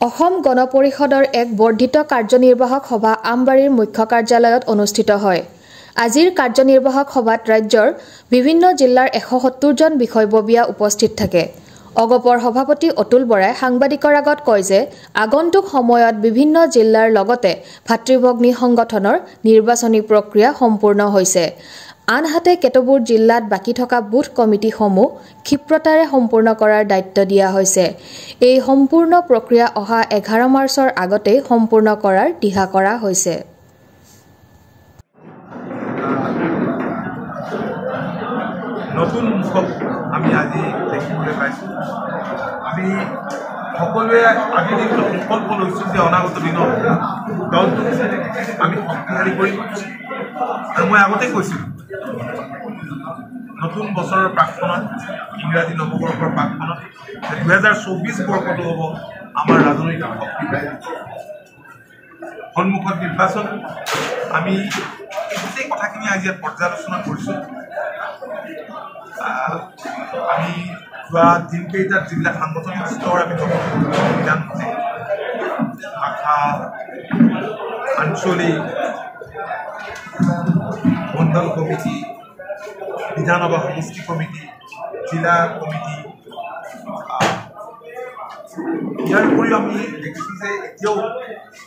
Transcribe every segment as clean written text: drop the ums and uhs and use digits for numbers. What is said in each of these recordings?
অসম গণ পৰিষদৰ এক বৰ্ধিত কাৰ্যনিৰ্বাহক সভা আমবাৰীৰ মুখ্য কাৰ্যালয়ত অনুষ্ঠিত হয়। আজিৰ কাৰ্যনিৰ্বাহক সভাত ৰাজ্যৰ বিভিন্ন জিলাৰ ১৭০ জন বিষয়ববীয়া উপস্থিত থাকে। অগপৰ সভাপতি অতুল বৰাই সাংবাদিকৰ আগত কয় যে আগন্তুক সময়ত বিভিন্ন জিলাৰ লগতে ভাতৃভগ্নী সংগঠনৰ নিৰ্বাচনী প্ৰক্ৰিয়া সম্পূৰ্ণ হৈছে। আনহাতে কেতবোৰ জিলাত বাকি থকা বুথ কমিটিসমূহ ক্ষিপ্ৰতাৰে সম্পূৰ্ণ কৰাৰ দায়িত্ব দিয়া হৈছে। এই সম্পূৰ্ণ প্ৰক্ৰিয়া অহা ১১ মাৰ্চৰ আগতেই সম্পূৰ্ণ কৰাৰ দিহা কৰা হৈছে। নতুন মুখক আমি আজি দেখিবলৈ পাইছোঁ। আমি সকলোৱে আজিৰ দিনটো সংকল্প লৈছোঁ যে অনাগত দিনত দলটোক আমি শক্তিশালী কৰিম। আৰু মই আগতেই কৈছিলোঁ, নতুন বছৰৰ প্ৰাকখনত, ইংৰাজী নৱবৰ্ষৰ প্ৰাকখনত ২০২৪ বৰ্ষটো হ'ব আমাৰ ৰাজনৈতিক শক্তি। সন্মুখত নিৰ্বাচন, আমি গোটেই কথাখিনি আজি ইয়াত পৰ্যালোচনা কৰিছোঁ। আমি যোৱা দিনকেইটাত যিবিলাক সাংগঠনিক স্তৰ আমি বিধান শাখা, আঞ্চলিক, মণ্ডল কমিটি, বিধানসভা সমষ্টি কমিটি, জিলা কমিটি, ইয়াৰ উপৰিও আমি দেখিছোঁ যে এতিয়াও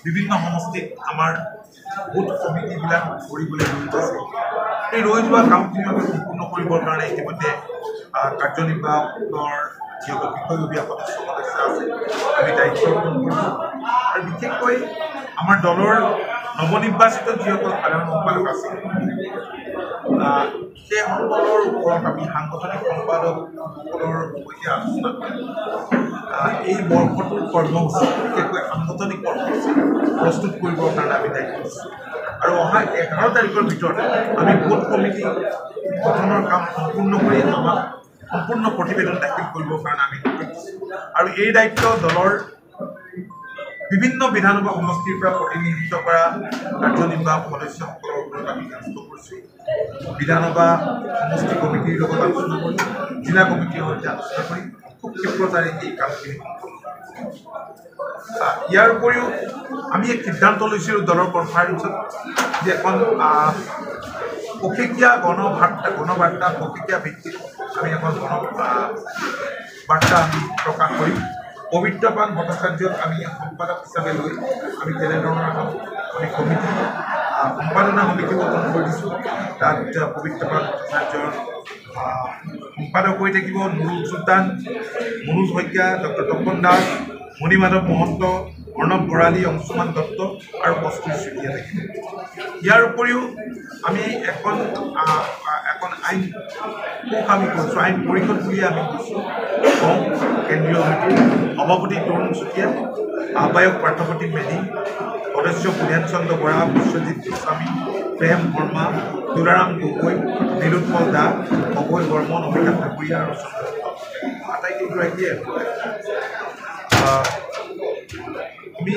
বিভিন্ন সমষ্টিত আমাৰ বুথ কমিটিবিলাক কৰিবলৈ ৰৈ আছে। এই ৰৈ যোৱা কামখিনি আমি সম্পূৰ্ণ কৰিবৰ কাৰণে ইতিমধ্যে কাৰ্যনিৰ্বাহকৰ যিসকল বিষয়ববীয়া সদস্য আছে, আমি দায়িত্ব গ্ৰহণ কৰিছোঁ। আৰু বিশেষকৈ আমাৰ দলৰ নৱনিৰ্বাচিত যিসকল সাধাৰণ সম্পাদক আছে, সেইসকলৰ ওপৰত আমি সাংগঠনিক সম্পাদকসকলৰ সৈতে আলোচনা কৰি এই বৰ্ষটোৰ কৰ্মসূচী, বিশেষকৈ সাংগঠনিক কৰ্মসূচী প্ৰস্তুত কৰিবৰ কাৰণে আমি দায়িত্ব দিছোঁ। আৰু অহা ১১ তাৰিখৰ ভিতৰত আমি বুথ কমিটি গঠনৰ কাম সম্পূৰ্ণ কৰি আমাক সম্পূৰ্ণ প্ৰতিবেদন দাখিল কৰিবৰ কাৰণে আমি দিছোঁ। আৰু এই দায়িত্ব দলৰ বিভিন্ন বিধানসভা সমষ্টিৰ পৰা প্ৰতিনিধিত্ব কৰা কাৰ্যনিৰ্বাহক সদস্যসকলৰ ওপৰত আমি ন্যস্ত কৰিছোঁ। বিধানসভা সমষ্টি কমিটিৰ লগত আলোচনা কৰি, জিলা কমিটিৰ সৈতে আলোচনা কৰি খুব ক্ষিপ্ৰতাৰে এই কামখিনি সম্পূৰ্ণ কৰিছোঁ। ইয়াৰ উপৰিও আমি এক সিদ্ধান্ত লৈছিলোঁ দলৰ কনফাৰেন্সত যে এখন পষেকীয়া গণবাৰ্তা পষেকীয়া ভিত্তিত আমি এখন বাৰ্তা আমি প্ৰকাশ কৰিম। পবিত্ৰপান ভট্টাচাৰ্যক আমি সম্পাদক হিচাপে লৈ আমি তেনেধৰণৰ এখন আমি কমিটি সম্পাদনা সমিতি গঠন কৰি দিছোঁ। তাত পবিত্ৰপান ভট্টাচাৰ্যৰ সম্পাদক হৈ থাকিব নুৰুল চুলতান, মনোজ শইকীয়া, ডক্টৰ তপন দাস, মণিমাধৱ মহন্ত, অৰ্ণৱ ভৰালী, অংশুমান দত্ত আৰু কস্তুৰী চুতীয়া থাকিব। ইয়াৰ উপৰিও আমি এখন আইন আমি কৈছোঁ, আইন পৰিষদ বুলিয়ে আমি কৈছোঁ। কেন্দ্ৰীয় সমিতিৰ সভাপতি তৰুণ চুতীয়া, আহ্বায়ক পাৰ্থপ্ৰতিম মেধি, সদস্য বুধেন চন্দ্ৰ বৰা, বিশ্বজিৎ গোস্বামী, প্ৰেম শৰ্মা, তুলাৰাম গগৈ, নীলোৎপল দাস, অভয় বৰ্মন, অমিতাভ ঠাকুৰীয়া আৰু আটাইকেইগৰাকীয়ে আমি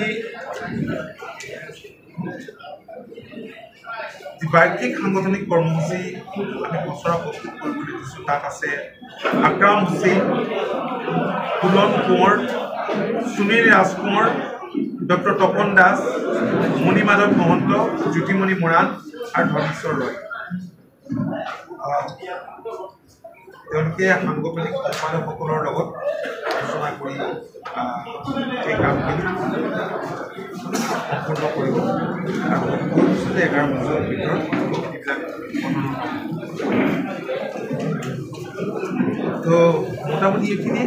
যি বাৰ্ষিক সাংগঠনিক কৰ্মসূচী আমি বছৰত প্ৰস্তুত কৰিবলৈ দিছোঁ, তাত আছে আকৰাম হুছেইন, ফুলন কোঁৱৰ, সুনীল ৰাজকোঁৱৰ, ডক্টৰ তপন দাস, মণিমাধৱ মহন্ত, জ্যোতিমণি মৰাণ আৰু ধৰ্মেশ্বৰ ৰয়। তেওঁলোকে সাংগঠনিক সম্পাদকসকলৰ লগত আলোচনা কৰি এই কামখিনি সম্পূৰ্ণ কৰিব। আৰু ভৱিষ্যতে ১১ বছৰৰ ভিতৰত এইবিলাক তো মোটামুটি এইখিনি